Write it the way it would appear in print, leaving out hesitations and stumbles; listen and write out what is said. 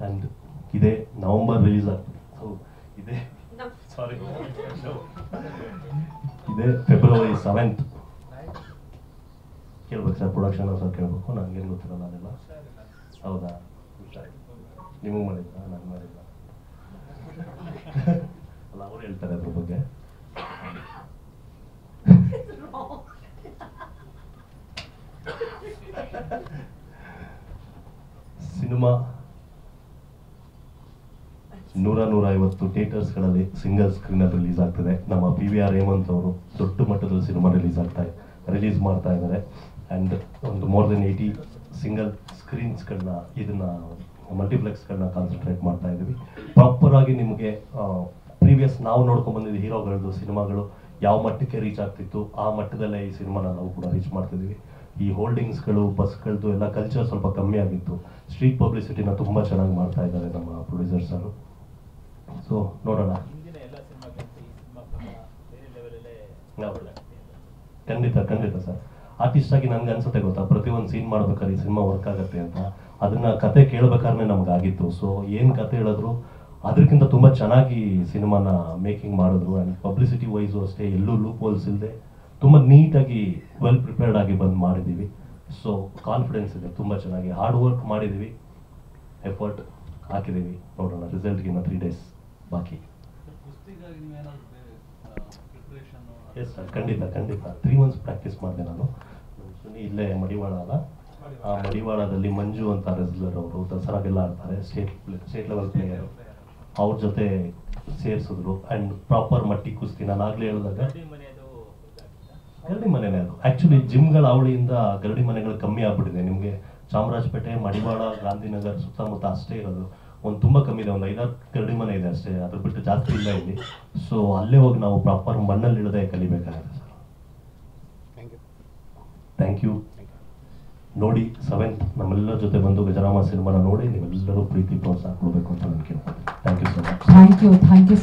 And ಇದೇ November release ಆಗ್ತದೆ. So ಇದೇ ಸಾರಿ ಇದೇ ಫೆಬ್ರವರಿ 7th ಕೇಳ್ಬೇಕು ಸರ್, ಪ್ರೊಡಕ್ಷನ್ ಸರ್ ಕೇಳಬೇಕು, ನನಗೇನು ಗೊತ್ತಿರಲ್ಲ ಅದೆಲ್ಲ. ಹೌದಾ, ಹುಷಾರಿ, ನಿಮಗೆ ಮಾಡಿದ್ದ, ನಾನು ಮಾಡಿಲ್ಲ ಅಲ್ಲ, ಅವ್ರು ಹೇಳ್ತಾರೆ ಅದ್ರ ಬಗ್ಗೆ. ಸಿನಿಮಾ 100-150 ಥಿಯೇಟರ್ಸ್ಗಳಲ್ಲಿ ಸಿಂಗಲ್ ಸ್ಕ್ರೀನಲ್ಲಿ ರಿಲೀಸ್ ಆಗ್ತದೆ. ನಮ್ಮ PVR ಹೇಮಂತ್ ಅವರು ದೊಡ್ಡ ಮಟ್ಟದಲ್ಲಿ ಸಿನಿಮಾ ರಿಲೀಸ್ ಮಾಡ್ತಾ ಇದ್ದಾರೆ. ಆ್ಯಂಡ್ ಒಂದು ಮೋರ್ ದೆನ್ 80 ಸಿಂಗಲ್ ಸ್ಕ್ರೀನ್ಸ್ಗಳನ್ನ, ಇದನ್ನ ಮಲ್ಟಿಪ್ಲೆಕ್ಸ್ಗಳನ್ನ ಕಾನ್ಸಂಟ್ರೇಟ್ ಮಾಡ್ತಾ ಇದ್ದೀವಿ. ಪ್ರಾಪರ್ ಆಗಿ ನಿಮಗೆ ಪ್ರೀವಿಯಸ್ ನಾವು ನೋಡ್ಕೊಂಡು ಬಂದಿದ್ದ ಹೀರೋಗಳದ್ದು ಸಿನಿಮಾಗಳು ಯಾವ ಮಟ್ಟಕ್ಕೆ ರೀಚ್ ಆಗ್ತಿತ್ತು, ಆ ಮಟ್ಟದಲ್ಲೇ ಈ ಸಿನಿಮಾನ ನಾವು ಕೂಡ ರೀಚ್ ಮಾಡ್ತಿದ್ದೀವಿ. ಈ ಹೋಲ್ಡಿಂಗ್ಸ್ಗಳು, ಬಸ್ಗಳದ್ದು ಎಲ್ಲ ಕಲ್ಚರ್ ಸ್ವಲ್ಪ ಕಮ್ಮಿ ಆಗಿತ್ತು. ಸ್ಟ್ರೀಟ್ ಪಬ್ಲಿಸಿಟಿನ ತುಂಬ ಚೆನ್ನಾಗಿ ಮಾಡ್ತಾ ಇದ್ದಾರೆ ನಮ್ಮ ಪ್ರೊಡ್ಯೂಸರ್ಸರು. ಸೊ ನೋಡೋಣ. ಖಂಡಿತ ಸರ್. ಆರ್ಟಿಸ್ಟ್ ಆಗಿ ನನ್ಗೆ ಅನ್ಸುತ್ತೆ ಗೊತ್ತಾ, ಪ್ರತಿಯೊಂದು ಸೀನ್ ಮಾಡ್ಬೇಕಾದ್ರೆ ಈ ಸಿನಿಮಾ ವರ್ಕ್ ಆಗುತ್ತೆ ಅಂತ. ಅದನ್ನ ಕತೆ ಕೇಳ್ಬೇಕಾದ್ರೆ ನಮ್ಗಾಗಿತ್ತು. ಸೊ ಏನು ಕತೆ ಹೇಳಿದ್ರು ಅದಕ್ಕಿಂತ ತುಂಬ ಚೆನ್ನಾಗಿ ಸಿನಿಮಾನ ಮೇಕಿಂಗ್ ಮಾಡಿದ್ರು. ಆ್ಯಂಡ್ ಪಬ್ಲಿಸಿಟಿ ವೈಸು ಅಷ್ಟೇ, ಎಲ್ಲೂ ಲೂಪ್ ಹೋಲ್ಸ್ ಇಲ್ಲದೆ ತುಂಬ ನೀಟಾಗಿ ವೆಲ್ ಪ್ರಿಪೇರ್ಡ್ ಆಗಿ ಬಂದು ಮಾಡಿದ್ದೀವಿ. ಸೊ ಕಾನ್ಫಿಡೆನ್ಸ್ ಇದೆ, ತುಂಬ ಚೆನ್ನಾಗಿ ಹಾರ್ಡ್ ವರ್ಕ್ ಮಾಡಿದ್ದೀವಿ, ಎಫರ್ಟ್ ಹಾಕಿದ್ದೀವಿ. ನೋಡೋಣ, ರಿಸಲ್ಟ್ಗೆ ಇನ್ನು 3 days ಬಾಕಿ. ಎಸ್ ಸರ್, ಖಂಡಿತ 3 months ಪ್ರಾಕ್ಟೀಸ್ ಮಾಡಿದೆ ನಾನು. ಇಲ್ಲೇ ಮಡಿವಾಳ ಅಲ್ಲ, ಆ ಮಡಿವಾಳದಲ್ಲಿ ಮಂಜು ಅಂತ ರೆಸ್ಲರ್ ಅವರು ದಸರಾಗೆಲ್ಲ ಆಡ್ತಾರೆ, ಸ್ಟೇಟ್ ಲೆವೆಲ್ ಪ್ಲೇಯರು, ಅವ್ರ ಜೊತೆ ಸೇರಿಸಿದ್ರು. ಆ್ಯಂಡ್ ಪ್ರಾಪರ್ ಮಟ್ಟಿ ಕುಸ್ತಿ, ನಾನು ಆಗಲೇ ಹೇಳಿದಾಗ ಗರಡಿ ಮನೆನೇ ಅದು. ಆ್ಯಕ್ಚುಲಿ ಜಿಮ್ಗಳ ಅವಳಿಯಿಂದ ಗರಡಿ ಮನೆಗಳು ಕಮ್ಮಿ ಆಗ್ಬಿಟ್ಟಿದೆ. ನಿಮಗೆ ಚಾಮರಾಜಪೇಟೆ, ಮಡಿವಾಳ, ಗಾಂಧಿನಗರ್ ಸುತ್ತಮುತ್ತ ಅಷ್ಟೇ ಇರೋದು. ಒಂದು ತುಂಬ ಕಮ್ಮಿ ಇದೆ, ಒಂದು 5-6 ಗರಡಿ ಮನೆ ಇದೆ ಅಷ್ಟೇ, ಅದ್ರ ಬಿಟ್ಟು ಜಾಸ್ತಿ ಇಲ್ಲ ಇಲ್ಲಿ. ಸೊ ಅಲ್ಲೇ ಹೋಗಿ ನಾವು ಪ್ರಾಪರ್ ಮಣ್ಣಲ್ಲಿ ಇಡದೆ ಕಲಿಬೇಕಾಗಿದೆ ಸರ್. Thank you. ನೋಡಿ 7th ನಮ್ಮೆಲ್ಲರ ಜೊತೆ ಬಂದು ಗಜರಾಮ ಸಿನಿಮಾನ ನೋಡಿ ನೀವೆಲ್ಲರೂ ಪ್ರೀತಿ ಪ್ರೋತ್ಸಾಹ ಕೊಡಬೇಕು ಅಂತ ನಾನು ಕೇಳ್ತೀನಿ. Thank you so much. Thank you.